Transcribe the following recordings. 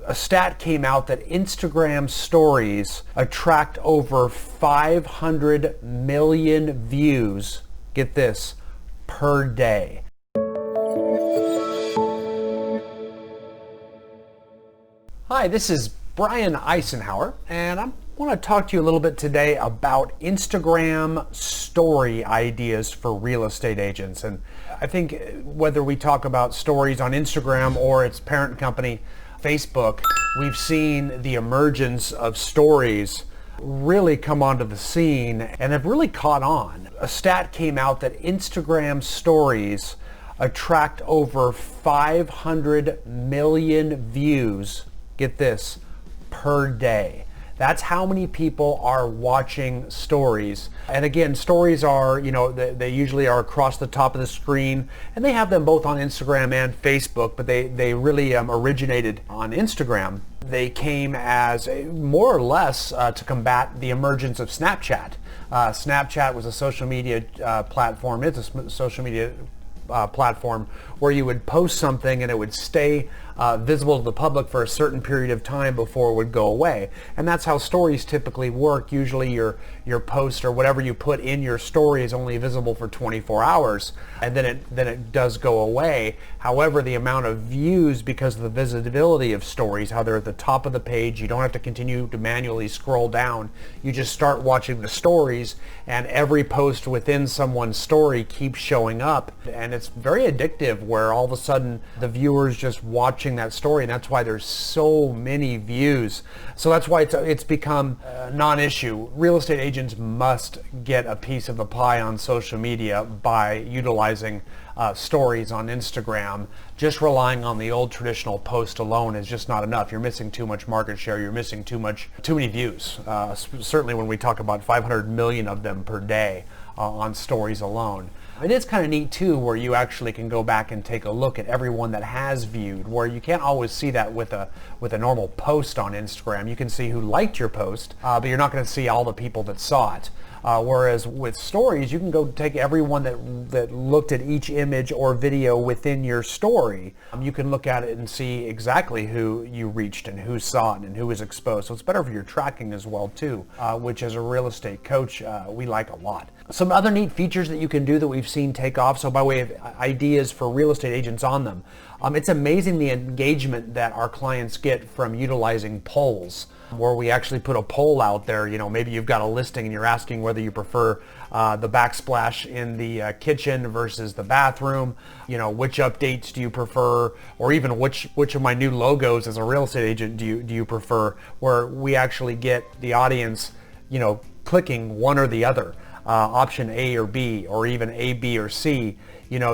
A stat came out that Instagram stories attract over 500 million views, get this, per day. Hi, this is Brian Icenhower, and I want to talk to you a little bit today about Instagram story ideas for real estate agents. And I think whether we talk about stories on Instagram or its parent company, Facebook, we've seen the emergence of stories really come onto the scene and have really caught on. A stat came out that Instagram stories attract over 500 million views, get this, per day. That's how many people are watching stories. And again, stories are, they usually are across the top of the screen, and they have them both on Instagram and Facebook, but they really originated on Instagram. They came as more or less to combat the emergence of Snapchat. Snapchat was a social media platform. It's a social media platform where you would post something and it would stay visible to the public for a certain period of time before it would go away. And that's how stories typically work. Usually your post or whatever you put in your story is only visible for 24 hours, and then it does go away. However, the amount of views, because of the visibility of stories, how they're at the top of the page, you don't have to continue to manually scroll down. You just start watching the stories, and every post within someone's story keeps showing up, and it's very addictive, where all of a sudden the viewer's just watching that story, and that's why there's so many views. So that's why it's become a non-issue. Real estate agents must get a piece of the pie on social media by utilizing stories on Instagram. Just relying on the old traditional post alone is just not enough. You're missing too much market share. You're missing too many views. Certainly when we talk about 500 million of them per day on stories alone. It is kind of neat too, where you actually can go back and take a look at everyone that has viewed, where you can't always see that with a normal post on Instagram. You can see who liked your post, but you're not going to see all the people that saw it. Whereas with stories, you can go take everyone that looked at each image or video within your story. You can look at it and see exactly who you reached and who saw it and who was exposed. So it's better for your tracking as well too, which as a real estate coach, we like a lot. Some other neat features that you can do that we've seen take off, so by way of ideas for real estate agents on them. It's amazing the engagement that our clients get from utilizing polls, where we actually put a poll out there. Maybe you've got a listing and you're asking whether you prefer the backsplash in the kitchen versus the bathroom. Which updates do you prefer, or even which of my new logos as a real estate agent do you prefer, where we actually get the audience, clicking one or the other, option A or B, or even A, B, or C.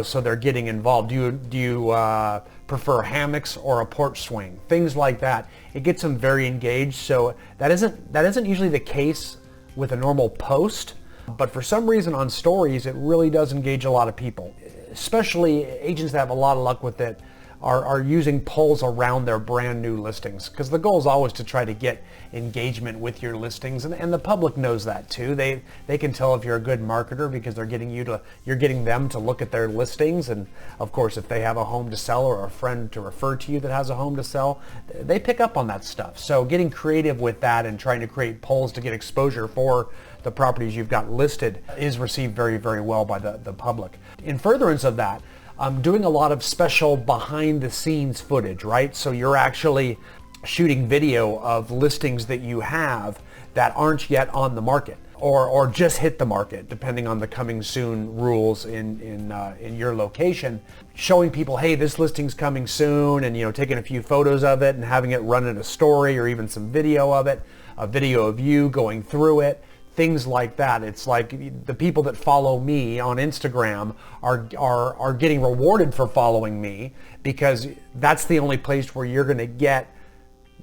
So they're getting involved. Do you prefer hammocks or a porch swing? Things like that. It gets them very engaged. So that isn't usually the case with a normal post, but for some reason on stories, it really does engage a lot of people. Especially agents that have a lot of luck with it are using polls around their brand new listings, because the goal is always to try to get engagement with your listings, and the public knows that too. They can tell if you're a good marketer because you're getting them to look at their listings, and of course if they have a home to sell or a friend to refer to you that has a home to sell, they pick up on that stuff. So getting creative with that and trying to create polls to get exposure for the properties you've got listed is received very, very well by the public. In furtherance of that, I'm doing a lot of special behind the scenes footage, right? So you're actually shooting video of listings that you have that aren't yet on the market, or just hit the market, depending on the coming soon rules in your location, showing people, hey, this listing's coming soon, and taking a few photos of it and having it run in a story, or even some video of it, a video of you going through it. Things like that. It's like the people that follow me on Instagram are getting rewarded for following me, because that's the only place where you're going to get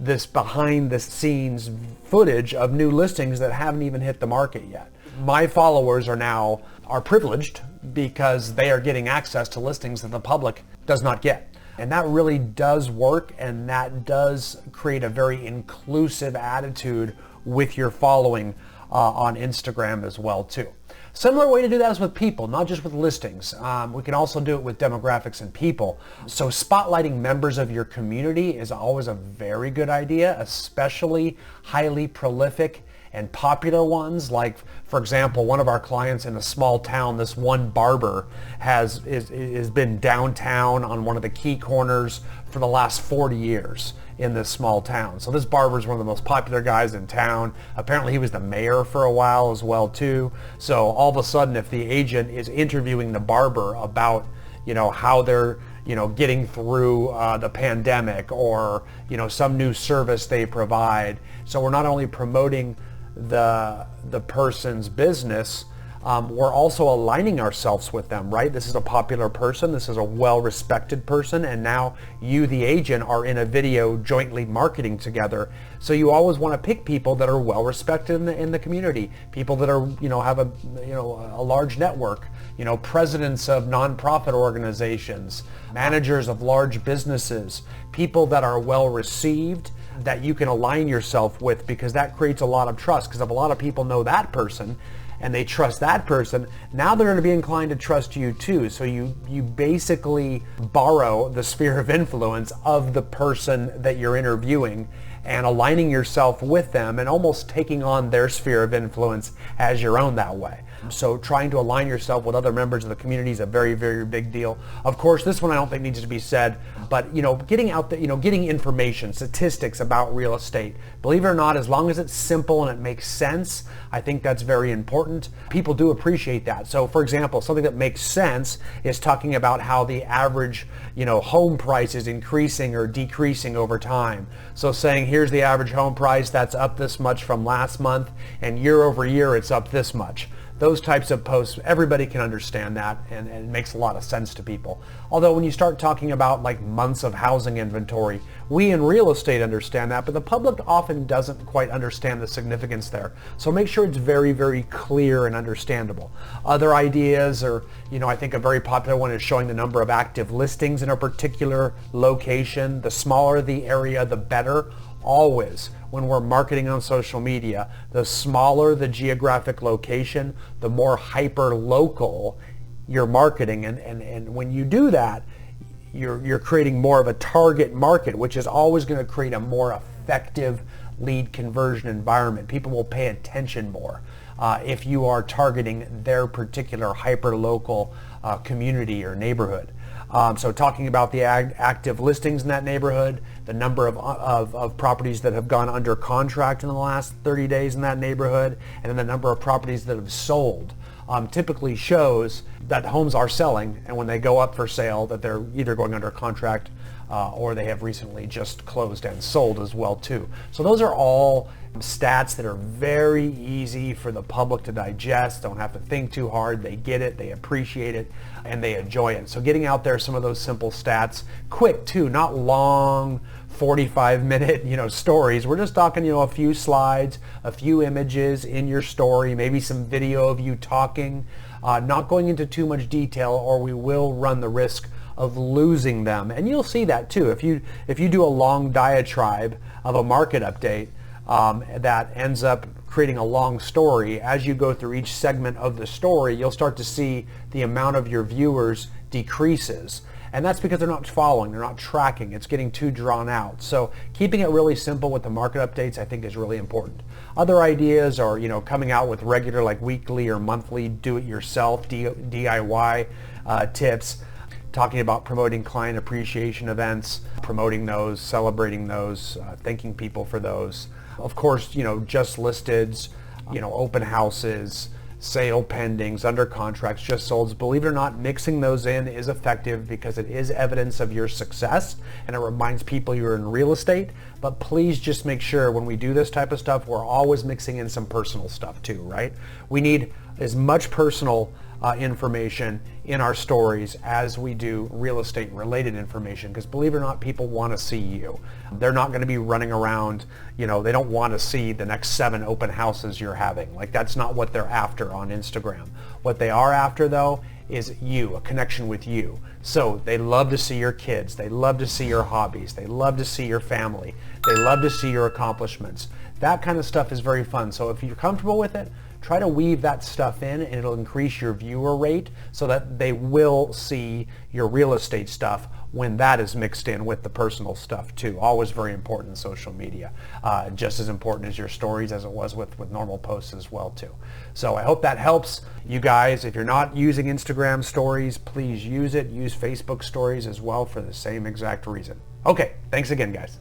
this behind the scenes footage of new listings that haven't even hit the market yet. My followers are privileged because they are getting access to listings that the public does not get. And that really does work, and that does create a very inclusive attitude with your following on Instagram as well too. Similar way to do that is with people, not just with listings. We can also do it with demographics and people. So spotlighting members of your community is always a very good idea, especially highly prolific and popular ones. Like, for example, one of our clients in a small town, this one barber has been downtown on one of the key corners for the last 40 years in this small town. So this barber is one of the most popular guys in town. Apparently he was the mayor for a while as well too. So all of a sudden, if the agent is interviewing the barber about, how they're, getting through the pandemic, or, some new service they provide. So we're not only promoting the person's business, we're also aligning ourselves with them, right? This is a popular person, this is a well-respected person, and now you, the agent, are in a video jointly marketing together. So you always want to pick people that are well-respected in the community, people that are, have a large network, presidents of nonprofit organizations, managers of large businesses, people that are well-received, that you can align yourself with, because that creates a lot of trust. Because if a lot of people know that person and they trust that person, now they're going to be inclined to trust you too. So you basically borrow the sphere of influence of the person that you're interviewing and aligning yourself with them and almost taking on their sphere of influence as your own that way. So trying to align yourself with other members of the community is a very, very big deal. Of course, this one I don't think needs to be said, but getting out there, getting information, statistics about real estate. Believe it or not, as long as it's simple and it makes sense, I think that's very important. People do appreciate that. So for example, something that makes sense is talking about how the average, home price is increasing or decreasing over time. So saying, here's the average home price, that's up this much from last month, and year over year it's up this much. Those types of posts, everybody can understand that, and it makes a lot of sense to people. Although when you start talking about like months of housing inventory, we in real estate understand that, but the public often doesn't quite understand the significance there. So make sure it's very, very clear and understandable. Other ideas are, I think a very popular one is showing the number of active listings in a particular location. The smaller the area, the better. Always, when we're marketing on social media, the smaller the geographic location, the more hyper-local you're marketing. And when you do that, you're creating more of a target market, which is always going to create a more effective lead conversion environment. People will pay attention more if you are targeting their particular hyper-local community or neighborhood. So talking about the active listings in that neighborhood, the number of properties that have gone under contract in the last 30 days in that neighborhood, and then the number of properties that have sold, typically shows that homes are selling, and when they go up for sale, that they're either going under contract or they have recently just closed and sold as well too. So those are all stats that are very easy for the public to digest, don't have to think too hard, they get it, they appreciate it, and they enjoy it. So getting out there some of those simple stats, quick too, not long 45-minute stories. We're just talking a few slides, a few images in your story, maybe some video of you talking, not going into too much detail, or we will run the risk of losing them. And you'll see that too. If you do a long diatribe of a market update, that ends up creating a long story, as you go through each segment of the story, you'll start to see the amount of your viewers decreases. And that's because they're not following, they're not tracking, it's getting too drawn out. So keeping it really simple with the market updates, I think, is really important. Other ideas are, coming out with regular, like weekly or monthly do-it-yourself, DIY tips, talking about promoting client appreciation events, promoting those, celebrating those, thanking people for those. Of course, just listeds, open houses, sale pendings, under contracts, just solds. Believe it or not, mixing those in is effective because it is evidence of your success and it reminds people you're in real estate. But please just make sure when we do this type of stuff, we're always mixing in some personal stuff too, right? We need as much personal information in our stories as we do real estate related information, because believe it or not, people want to see you. They're not going to be running around, they don't want to see the next 7 open houses you're having. Like, that's not what they're after on Instagram. What they are after though is you, a connection with you. So they love to see your kids, they love to see your hobbies, they love to see your family, they love to see your accomplishments. That kind of stuff is very fun. So if you're comfortable with it, try to weave that stuff in, and it'll increase your viewer rate so that they will see your real estate stuff when that is mixed in with the personal stuff too. Always very important in social media. Just as important as your stories as it was with normal posts as well too. So I hope that helps you guys. If you're not using Instagram stories, please use it. Use Facebook stories as well for the same exact reason. Okay, thanks again, guys.